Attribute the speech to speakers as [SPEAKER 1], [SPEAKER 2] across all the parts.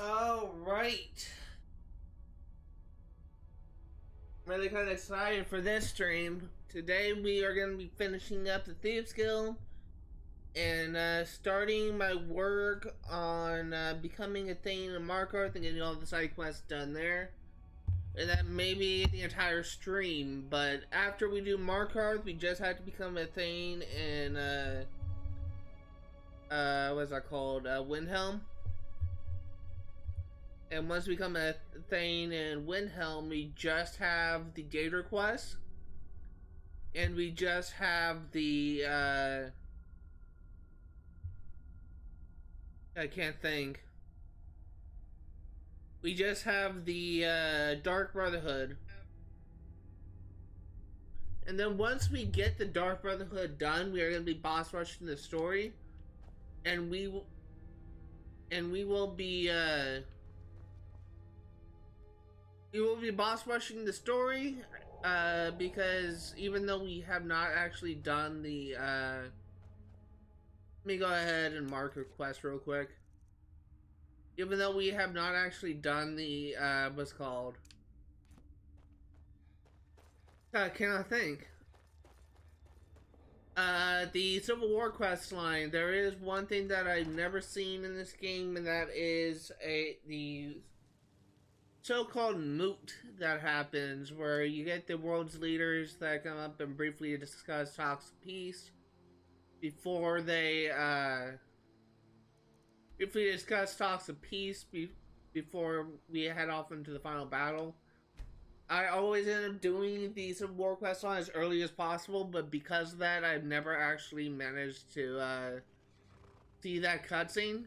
[SPEAKER 1] All right. Really kind of excited for this stream. Today we are going to be finishing up the Thieves Guild and starting my work on becoming a thing in Markarth and getting all the side quests done there. And that may be the entire stream, but after we do Markarth, we just have to become a thing in what's that called? Windhelm. And once we become a thing in Windhelm, we just have the Gator quest. And we just have the, I can't think. We just have the, Dark Brotherhood. And then once we get the Dark Brotherhood done, we are going to be boss rushing the story. And we will be, we will be boss rushing the story, because even though we have not actually done the, let me go ahead and mark her quest real quick. Even though we have not actually done the, what's called? Can I think? The Civil War quest line. There is one thing that I've never seen in this game, and that is the so-called moot that happens, where you get the world's leaders that come up and briefly discuss talks of peace before they briefly discuss talks of peace before we head off into the final battle. I always end up doing the Civil War quest line as early as possible, but because of that, I've never actually managed to see that cutscene.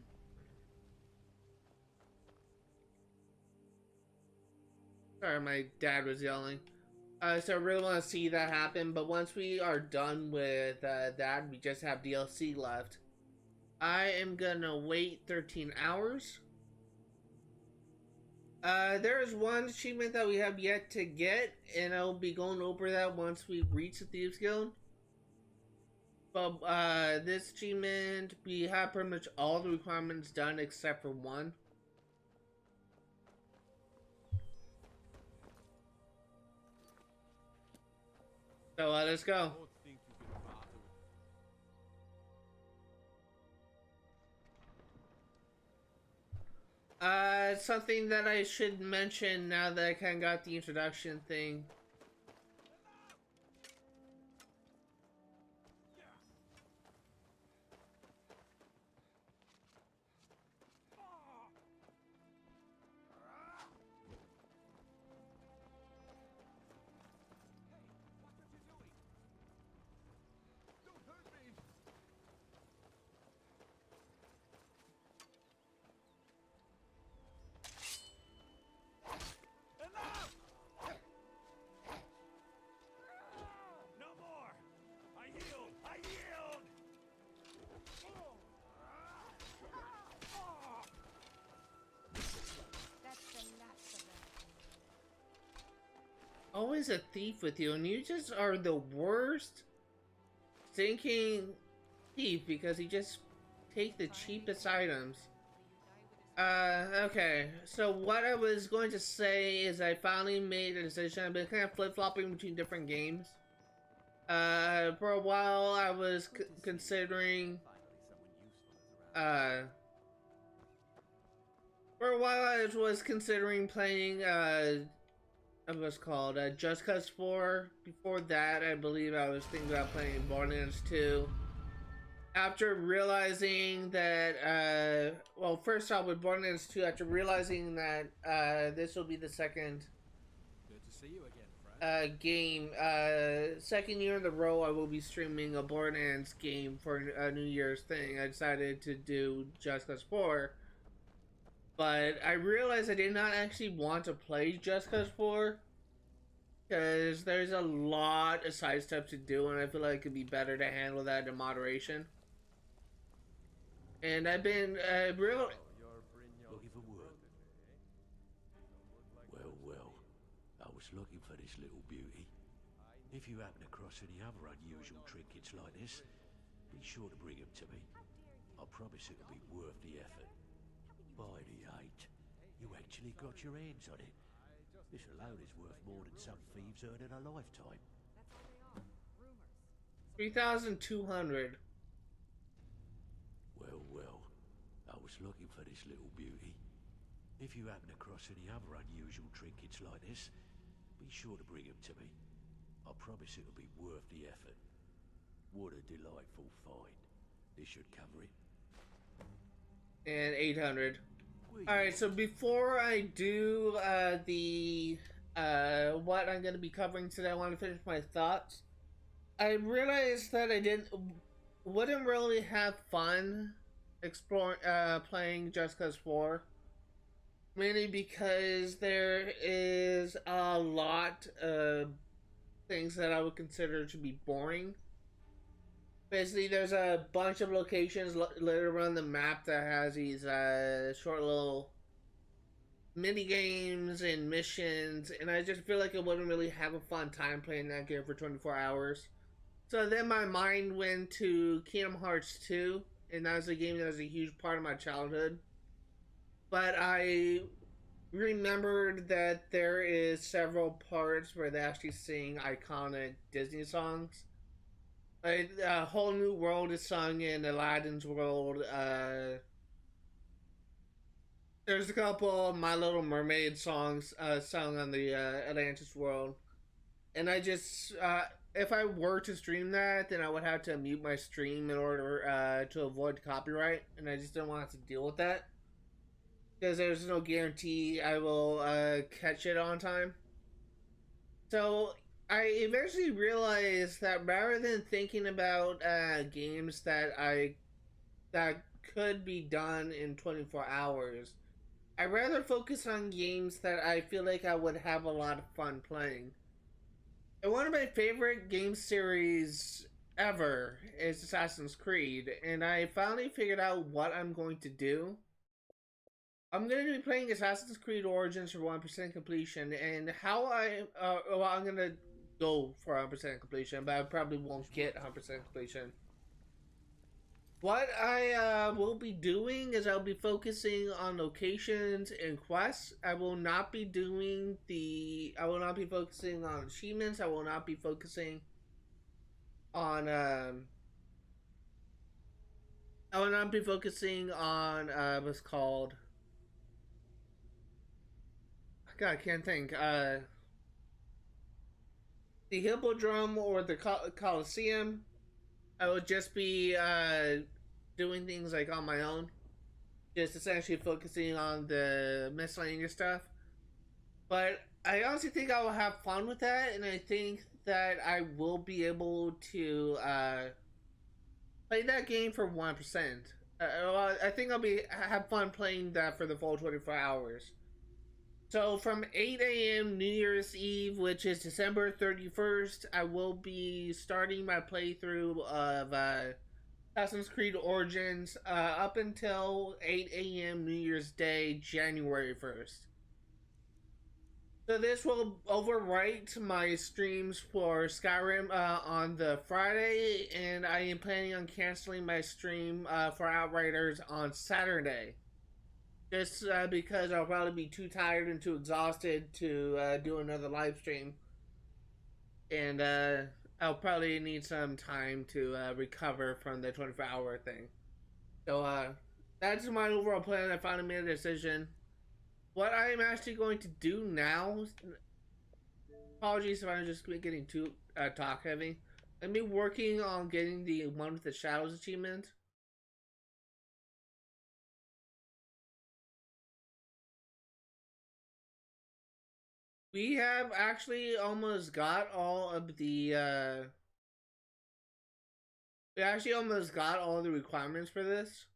[SPEAKER 1] Sorry, my dad was yelling. So I really want to see that happen, but once we are done with that, we just have DLC left. I am gonna wait 13 hours. There is one achievement that we have yet to get, and I'll be going over that once we reach the Thieves Guild. But this achievement, we have pretty much all the requirements done except for one. So let's go. Something that I should mention now that I kind of got the introduction thing. Always a thief with you, and you just are the worst thinking thief because you just take the cheapest items. Okay, so what I was going to say is I finally made a decision. I've been kind of flip-flopping between different games. For a while I was considering, playing, what's called Just Cause 4. Before that, I believe I was thinking about playing Borderlands 2. After realizing that, well, first off with Borderlands 2, after realizing that this will be the second
[SPEAKER 2] Good to see you again, friend.
[SPEAKER 1] game, second year in a row I will be streaming a Borderlands game for a New Year's thing. I decided to do Just Cause 4. But I realized I did not actually want to play Just Cause 4 because there's a lot of side stuff to do, and I feel like it could be better to handle that in moderation. And I've been real.
[SPEAKER 3] Looking for work? Well, I was looking for this little beauty. If you happen across any other unusual trinkets like this, be sure to bring them to me. I promise it'll be worth the effort. By the 8. actually got your hands on it. This alone is worth more than some thieves earn in a lifetime.
[SPEAKER 1] 3,200.
[SPEAKER 3] Well, well, I was looking for this little beauty. If you happen across any other unusual trinkets like this, be sure to bring them to me. I promise it'll be worth the effort. What a delightful find. This should cover it.
[SPEAKER 1] And 800. Alright, so before I do what I'm going to be covering today, I want to finish my thoughts. I realized that I wouldn't really have fun exploring, playing Just Cause 4. Mainly because there is a lot of things that I would consider to be boring. Basically, there's a bunch of locations littered around the map that has these short little mini games and missions, and I just feel like I wouldn't really have a fun time playing that game for 24 hours. So then my mind went to Kingdom Hearts 2, and that was a game that was a huge part of my childhood. But I remembered that there is several parts where they actually sing iconic Disney songs. Like, A Whole New World is sung in Aladdin's world. There's a couple of My Little Mermaid songs sung on the Atlantis world. And I just, if I were to stream that, then I would have to mute my stream in order to avoid copyright. And I just didn't want to have to deal with that. Because there's no guarantee I will catch it on time. So I eventually realized that rather than thinking about games that could be done in 24 hours, I'd rather focus on games that I feel like I would have a lot of fun playing. And one of my favorite game series ever is Assassin's Creed, and I finally figured out what I'm going to do. I'm going to be playing Assassin's Creed Origins for 100% completion, and how I'm going to go for 100% completion, but I probably won't get 100% completion. What I will be doing is I'll be focusing on locations and quests. I will not be focusing on achievements. I will not be focusing on what's called, God, I can't think. The Hippodrome or the Coliseum. I would just be doing things like on my own. Just essentially focusing on the miscellaneous stuff. But I honestly think I will have fun with that, and I think that I will be able to play that game for 1%. I think I'll have fun playing that for the full 24 hours. So from 8 a.m. New Year's Eve, which is December 31st, I will be starting my playthrough of Assassin's Creed Origins up until 8 a.m. New Year's Day, January 1st. So this will overwrite my streams for Skyrim on the Friday, and I am planning on canceling my stream for Outriders on Saturday. Just because I'll probably be too tired and too exhausted to do another live stream. And I'll probably need some time to recover from the 24-hour thing. So that's my overall plan. I finally made a decision. What I'm actually going to do now, apologies if I'm just getting too talk heavy. I'm working on getting the One with the Shadows achievement. We have actually almost got all of the we actually almost got all the requirements for this.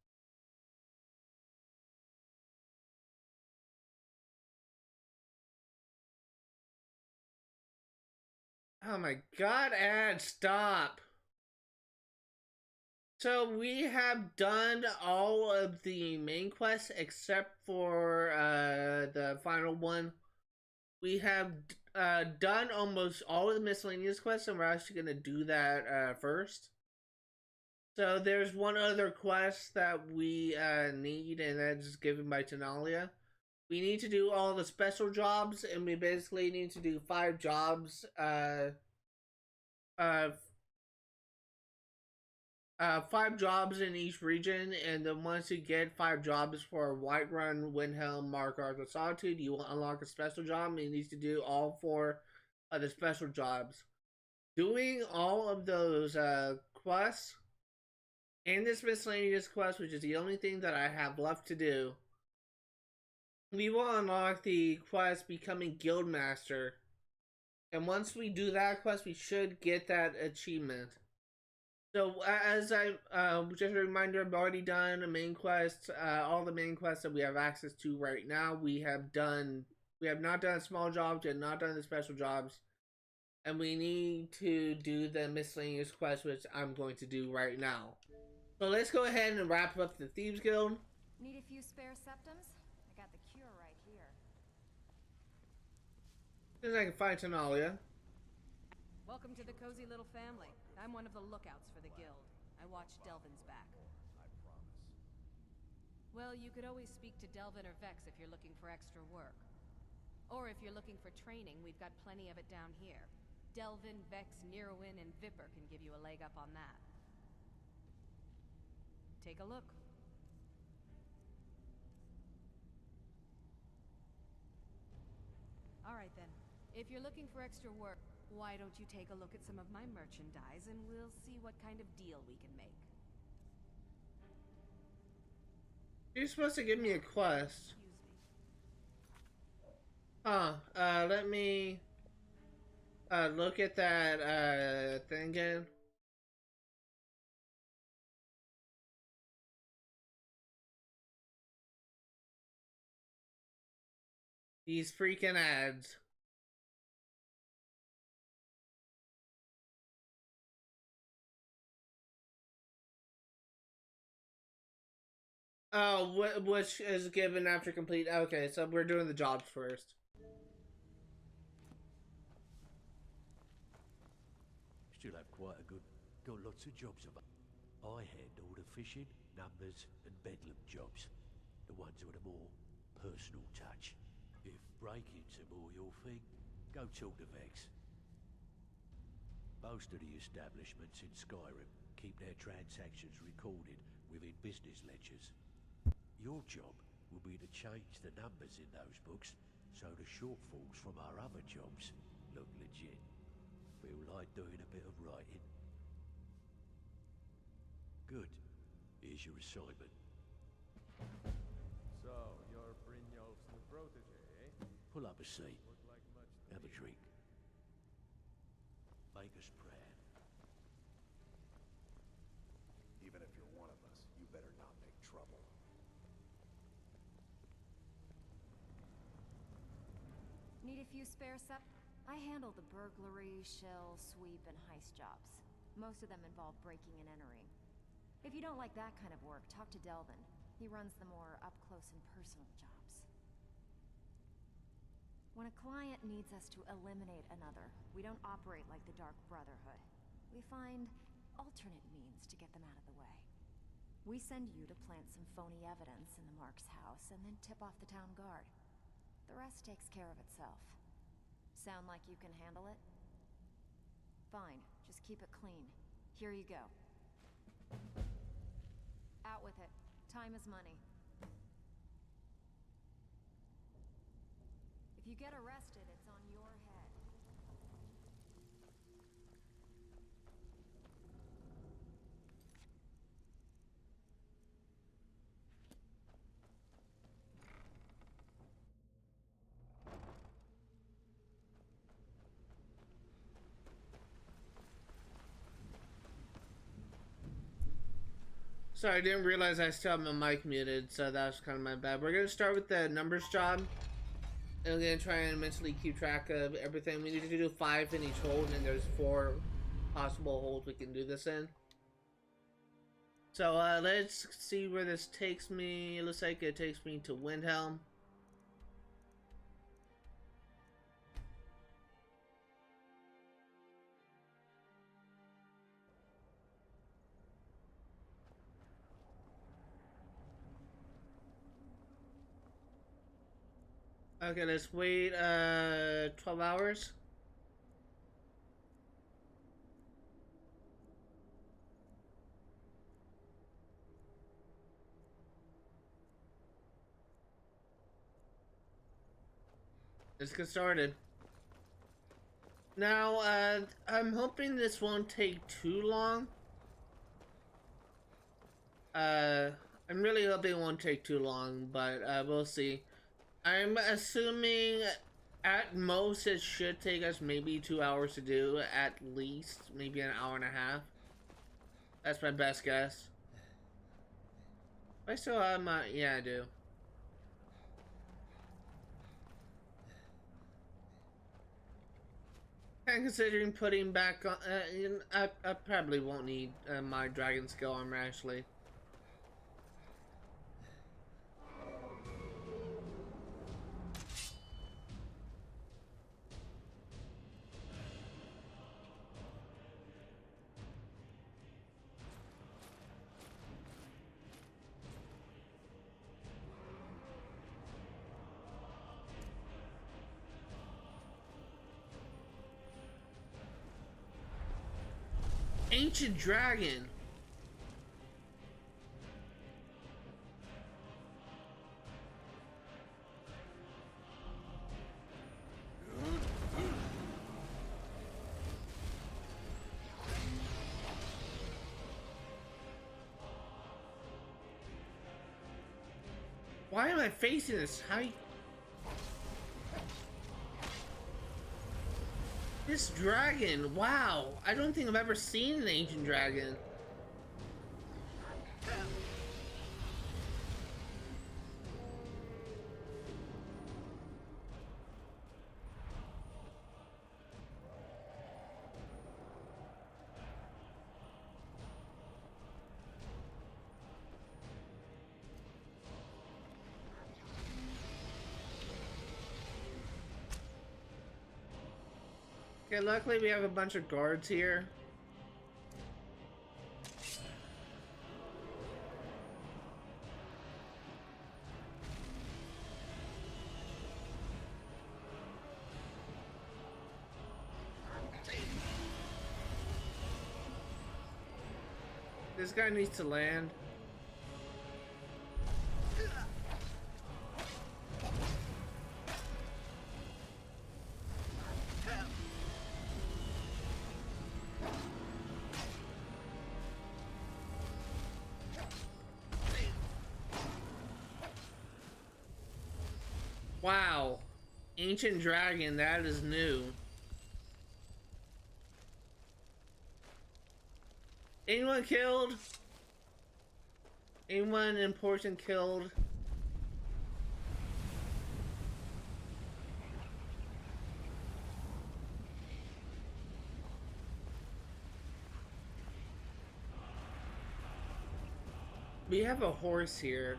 [SPEAKER 1] Oh my god, ad, stop. So we have done all of the main quests except for the final one. We have done almost all of the miscellaneous quests, and we're actually going to do that first. So there's one other quest that we need, and that's given by Tenalia. we need to do all the special jobs, and we basically need to do 5 jobs. Uh, 5 jobs in each region, and then once you get 5 jobs for Whiterun, Windhelm, Markarth, or Solitude, you will unlock a special job, and you need to do all 4 of the special jobs. Doing all of those quests and this miscellaneous quest, which is the only thing that I have left to do, we will unlock the quest becoming Guildmaster. And once we do that quest, we should get that achievement. So as just a reminder, I've already done a main quest. All the main quests that we have access to right now, we have done. We have not done small jobs. We have not done the special jobs, and we need to do the miscellaneous quest, which I'm going to do right now. So let's go ahead and wrap up the Thieves Guild.
[SPEAKER 4] Need a few spare septums? I got the cure right here.
[SPEAKER 1] As soon as I can find Tenalia.
[SPEAKER 5] Welcome to the cozy little family. I'm one of the lookouts for the guild. I watch Delvin's back.
[SPEAKER 2] I promise.
[SPEAKER 5] Well, you could always speak to Delvin or Vex if you're looking for extra work. Or if you're looking for training, we've got plenty of it down here. Delvin, Vex, Neerwin, and Vipper can give you a leg up on that. Take a look. Alright then. If you're looking for extra work, why don't you take a look at some of my merchandise and we'll see what kind of deal we can make.
[SPEAKER 1] You're supposed to give me a quest.
[SPEAKER 5] Excuse me.
[SPEAKER 1] Let me look at that thing again. These freaking ads. Oh, which is given after complete. Okay, so we're doing the jobs first.
[SPEAKER 3] Still have quite a got lots of jobs about. I handle the fishing, numbers, and bedlam jobs. The ones with a more personal touch. If breaking's more your thing, go talk to Vex. Most of the establishments in Skyrim keep their transactions recorded within business ledgers. Your job will be to change the numbers in those books so the shortfalls from our other jobs look legit. Feel like doing a bit of writing? Good. Here's your assignment.
[SPEAKER 2] So, you're Brynjolf's new protege, eh?
[SPEAKER 3] Pull up a seat.
[SPEAKER 2] Look like much to
[SPEAKER 3] Have a
[SPEAKER 2] me.
[SPEAKER 3] drink. Make us proud.
[SPEAKER 6] Even if you're one of us, you better not make trouble.
[SPEAKER 4] Need a few spare I handle the burglary, shell, sweep, and heist jobs. Most of them involve breaking and entering. If you don't like that kind of work, talk to Delvin. He runs the more up-close and personal jobs. When a client needs us to eliminate another, we don't operate like the Dark Brotherhood. We find alternate means to get them out of the way. We send you to plant some phony evidence in the Mark's house and then tip off the town guard. The rest takes care of itself. Sound like you can handle it? Fine, just keep it clean. Here you go. Out with it. Time is money. If you get arrested, it's on your head.
[SPEAKER 1] Sorry, I didn't realize I still have my mic muted, so that was kind of my bad. We're going to start with the numbers job. And we're going to try and mentally keep track of everything. We need to do 5 in each hold, and there's 4 possible holds we can do this in. So let's see where this takes me. It looks like it takes me to Windhelm. Okay, let's wait 12 hours. Let's get started. Now, I'm hoping this won't take too long. I'm really hoping it won't take too long, but we'll see. I'm assuming at most it should take us maybe 2 hours to do, at least maybe an hour and a half. That's my best guess. I still have my, yeah, I do. I'm considering putting back on. I probably won't need my dragon skill armor actually. Ancient dragon. Why am I facing this height? This dragon, wow. I don't think I've ever seen an ancient dragon. Okay, luckily we have a bunch of guards here. This guy needs to land. Wow. Ancient dragon, that is new. Anyone killed? Anyone important killed? We have a horse here.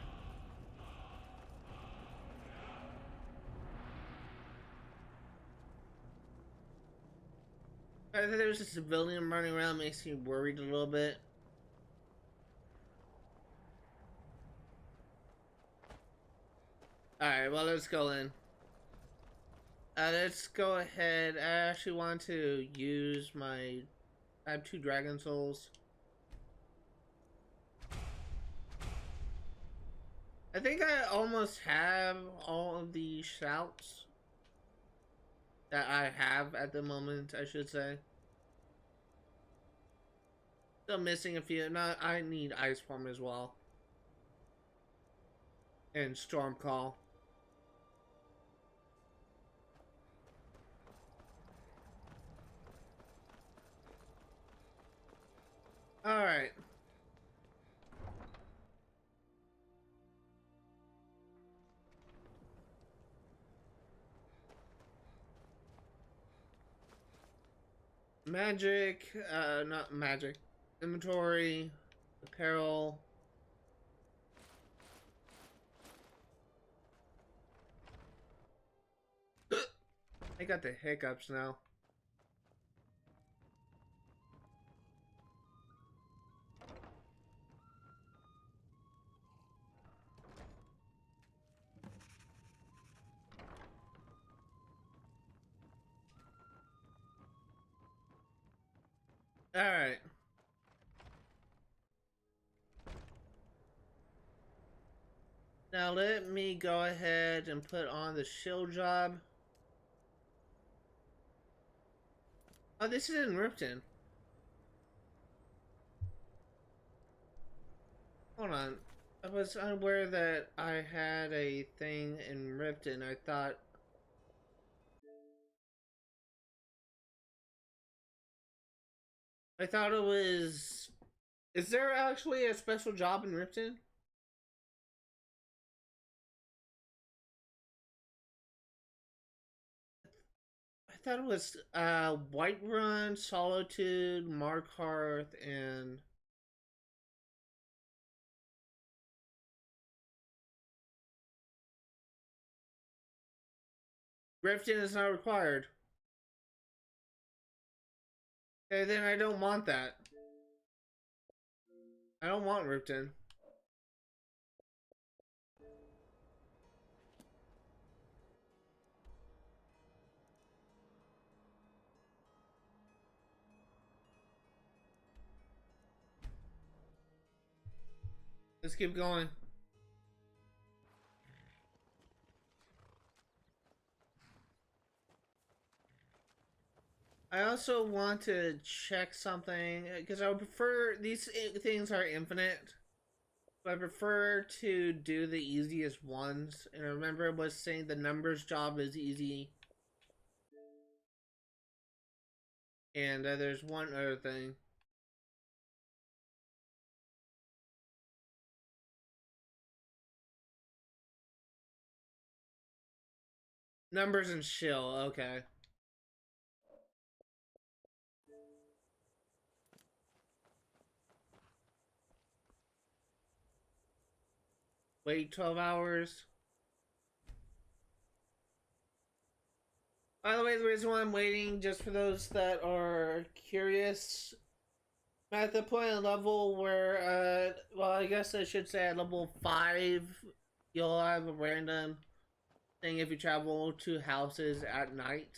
[SPEAKER 1] I think there's a civilian running around, makes me worried a little bit. Alright, well, let's go in. Let's go ahead. I actually want to use my... I have 2 dragon souls. I think I almost have all of the shouts that I have at the moment, I should say. Still missing a few. No, I need Ice Form as well. And Storm Call. Alright. Magic, not magic. Inventory, apparel. I got the hiccups now. Alright. Now let me go ahead and put on the shield job. Oh, this is in Riften. Hold on. I was unaware that I had a thing in Riften. I thought it was... Is there actually a special job in Riften? I thought it was Whiterun, Solitude, Markarth, and Riften is not required. Okay, then I don't want that. I don't want Riften. Let's keep going. I also want to check something because I would prefer these things are infinite. But I prefer to do the easiest ones. And I remember it was saying the numbers job is easy. And there's one other thing. Numbers and shill, okay. Wait 12 hours. By the way, the reason why I'm waiting, just for those that are curious, I'm at the point of level where, well, I guess I should say at level 5, you'll have a random thing if you travel to houses at night.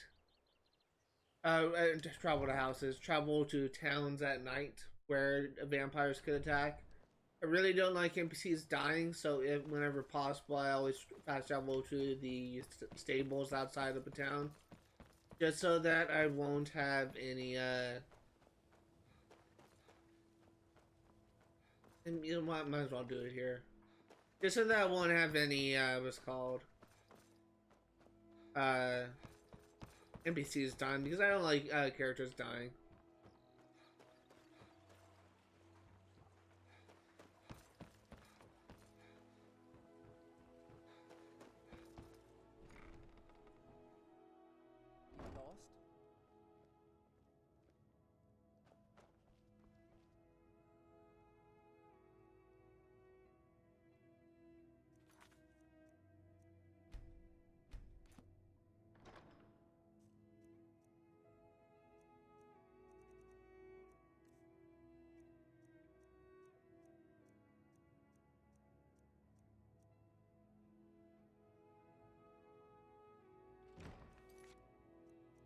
[SPEAKER 1] Travel to houses, travel to towns at night where vampires could attack. I really don't like NPCs dying, so whenever possible, I always fast travel to the stables outside of the town. Just so that I won't have any, and you know what, might as well do it here. Just so that I won't have any, what's called, NPCs dying, because I don't like, characters dying.
[SPEAKER 7] Lost?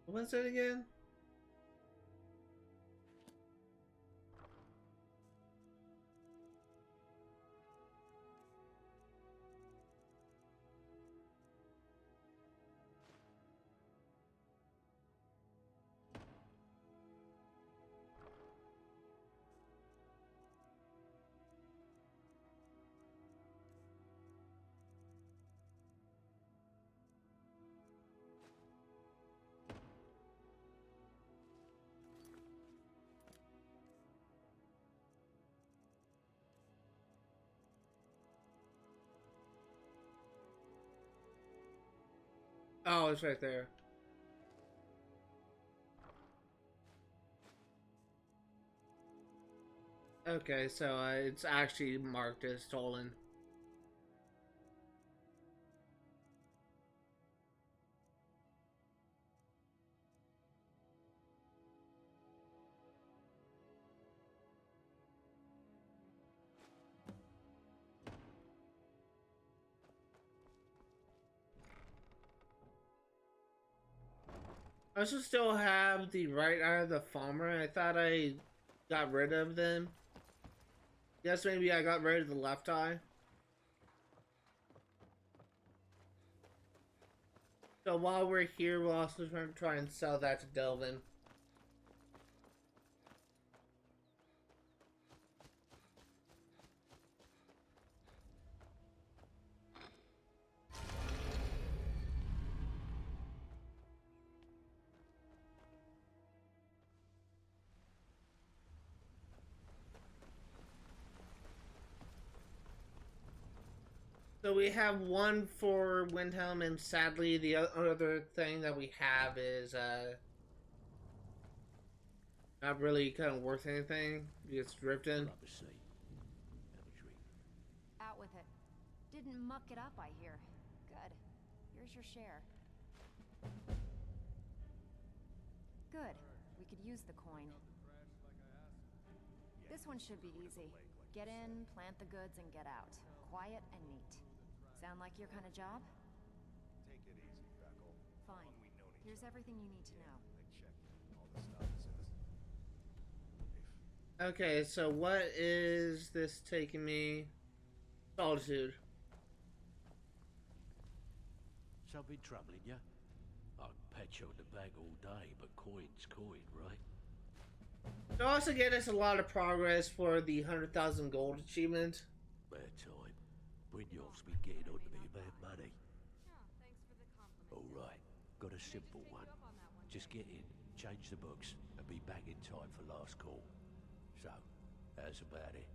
[SPEAKER 1] What was that again? Oh, it's right there. Okay, so it's actually marked as stolen. I should still have the right eye of the farmer. I thought I got rid of them. Guess maybe I got rid of the left eye. So while we're here, we'll also try and sell that to Delvin. So we have one for Windhelm, and sadly the other thing that we have is not really kind of worth anything. It's Riften.
[SPEAKER 3] Grab a seat. Have a drink.
[SPEAKER 4] Out with it. Didn't muck it up, I hear. Good. Here's your share. Good. We could use the coin. This one should be easy. Get in, plant the goods, and get out. Quiet and neat. Sound like your kind of job?
[SPEAKER 6] Take it easy, Beckle.
[SPEAKER 4] Fine.
[SPEAKER 6] We've known each
[SPEAKER 4] Here's
[SPEAKER 6] other.
[SPEAKER 4] everything you need to know.
[SPEAKER 6] I checked all the stuff.
[SPEAKER 1] Okay, so what is this taking me? Solitude.
[SPEAKER 3] Something troubling you? I can pet you on the back all day, but coin's coin, right?
[SPEAKER 1] To also get us a lot of progress for the 100,000 gold achievement.
[SPEAKER 3] Bad time. Brynjolf's been getting on to me about money.
[SPEAKER 5] Thanks for the compliment.
[SPEAKER 3] All right, got a simple one. Just get in, change the books, and be back in time for last call. So, how's about it?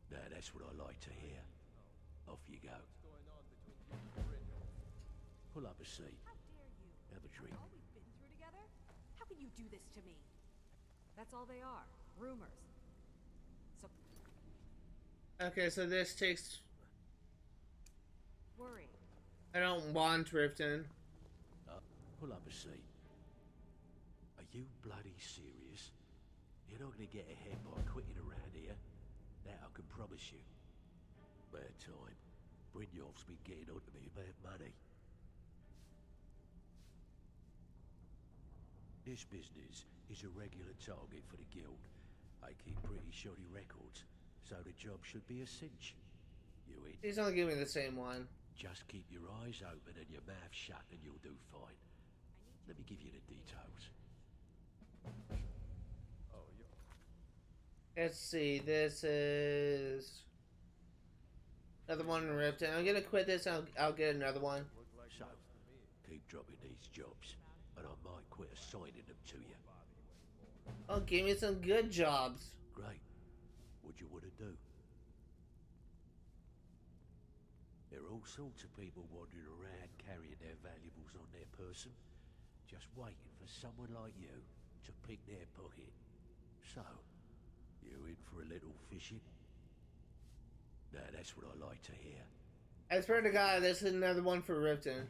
[SPEAKER 3] Now that's what I like to hear. Off you go. Pull up a seat.
[SPEAKER 5] How dare you?
[SPEAKER 3] Have a drink.
[SPEAKER 5] All we've been through together? How can you do this to me? That's all they are. Rumors. So
[SPEAKER 1] Okay, so this takes...
[SPEAKER 5] worry.
[SPEAKER 1] I don't want Riften.
[SPEAKER 3] Pull up a seat. Are you bloody serious? You're not gonna get ahead by quitting around here. That I can promise you. Bad time. Brynjolf's been getting on to me about money. This business is a regular target for the guild. I keep pretty shoddy records, so the job should be a cinch. You in?
[SPEAKER 1] He's only giving me the same one.
[SPEAKER 3] Just keep your eyes open and your mouth shut and you'll do fine. Let me give you the details.
[SPEAKER 2] Oh, you.
[SPEAKER 1] Let's see, this is... another one in Riften. I'm gonna quit this and I'll get another one.
[SPEAKER 2] Look like
[SPEAKER 3] So,
[SPEAKER 2] most to me.
[SPEAKER 3] keep dropping these jobs, and I might quit assigning them to you.
[SPEAKER 1] Oh, give me some good jobs.
[SPEAKER 3] Great. What do you want to do? There are all sorts of people wandering around carrying their valuables on their person, just waiting for someone like you to pick their pocket. So, you in for a little fishing? Now that's what I like to hear.
[SPEAKER 1] I swear to God, this is another one for Riften.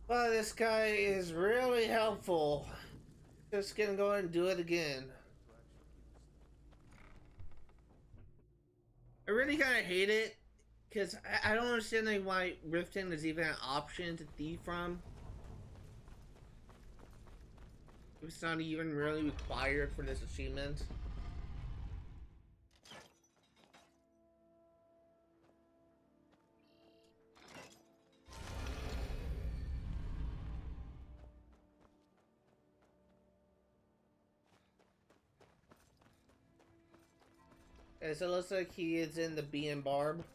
[SPEAKER 1] Well, this guy is really helpful. Just gonna go ahead and do it again. I really kind of hate it, because I don't understand like, why Riften is even an option to thief from. It's not even really required for this achievement. Okay, so it looks like he is in the Bee and Barb.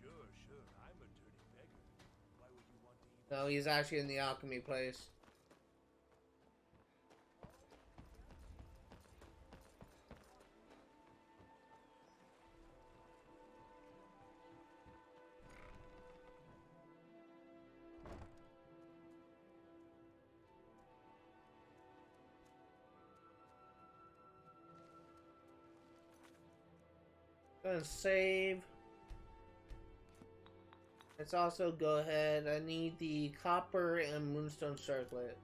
[SPEAKER 6] Sure, I'm a dirty beggar. Why would you want to eat?
[SPEAKER 1] No, he's actually in the alchemy place. Gonna save. Let's also go ahead. I need the copper and moonstone circlet.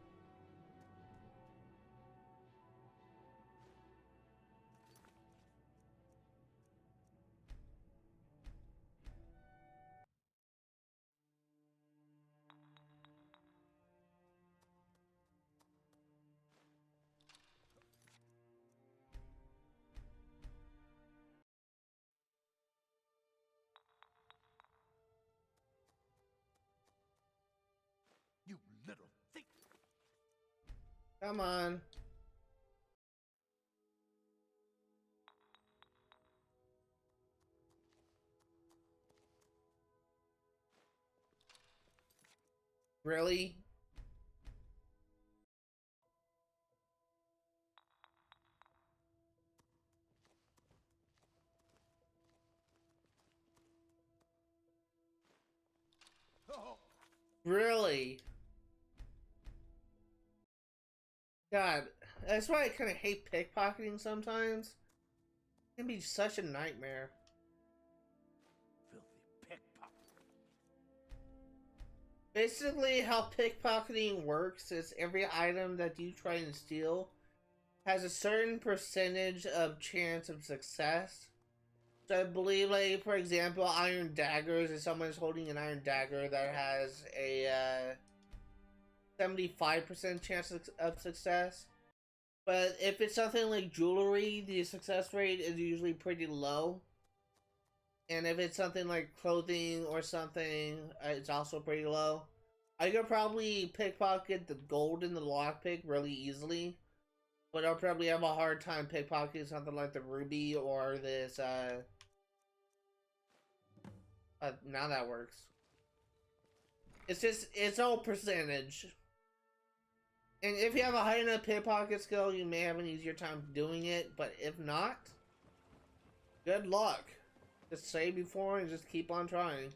[SPEAKER 1] Come on. Really?
[SPEAKER 6] Oh,
[SPEAKER 1] Really? God, that's why I kind of hate pickpocketing sometimes. It can be such a nightmare.
[SPEAKER 3] Filthy pickpocket.
[SPEAKER 1] Basically, how pickpocketing works is every item that you try and steal has a certain percentage of chance of success. So I believe, like, for example, iron daggers, if someone's holding an iron dagger that has a 75% chance of success. But if it's something like jewelry, the success rate is usually pretty low. And if it's something like clothing or something, it's also pretty low. I could probably pickpocket the gold in the lockpick really easily. But I'll probably have a hard time pickpocketing something like the ruby or this, now that works. It's just, it's all percentage. And if you have a high enough pickpocket skill, you may have an easier time doing it. But if not, good luck. Just say before and just keep on trying.